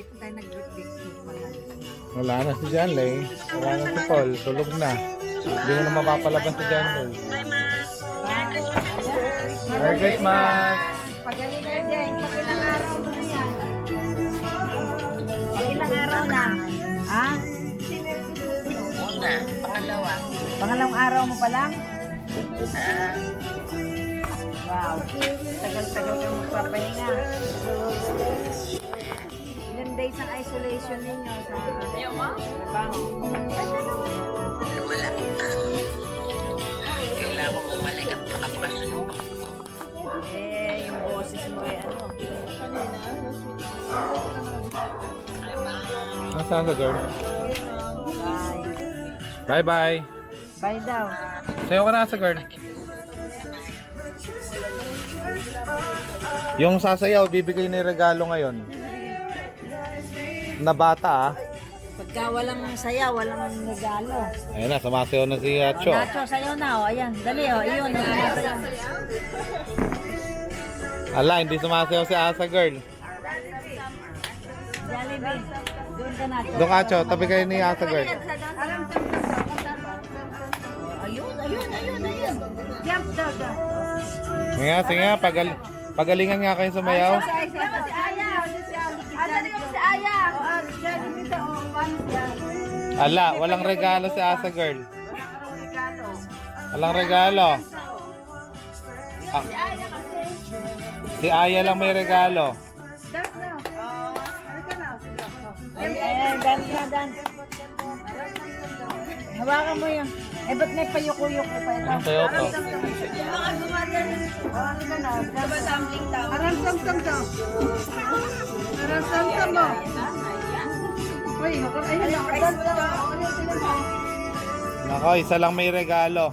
dito tayo nag-gift pala. Wala na si John Lay. Wala na si Paul. Tulog na. Hindi mo na mapapalabas si John Lay. Merry Christmas! Pagaling na dyan. Ilang araw na yan. Ilang araw na. Ha? Una, pangalawa. Pangalawang araw mo pa lang? Wow. Tagal-tagal kang magpapahinga. Ilang days ang isolation ninyo sa trabaho? Wala. Kailangan ko bumalik at pakapasunod. Eh, yung boses mo eh, ano? Nasaan ka, girl? Bye. Bye-bye. Bye daw. Sayo ka na sa girl. Yung sasayaw, bibigay ni regalo ngayon. Na bata ah. Pagka walang saya, walang regalo. Ayun na, sumasayaw na si Cho. Nacho, sayo na oh. Ayan, dali oh. Iyon, sumasayaw. Ala, hindi sumasayaw si Asa girl. Jollibee. Doon ka Nacho. Doon ka, Cho. Tabi kayo ni Asa girl. Ayun. Jump daw. Sige nga, sige nga. Pagalingan nga kayo sumayaw. Si Aya. Si Aya. Ala, walang regalo si Asa girl. Walang regalo. Ah, si Aya lang may regalo. Dan. Hawakan mo yan. Eh, ba't may payukuyok na pa ito? Anong sayaw to? Aram-sam-sam to. Aram-sam-sam mo. Uy, ayun. Nako, isa lang may regalo.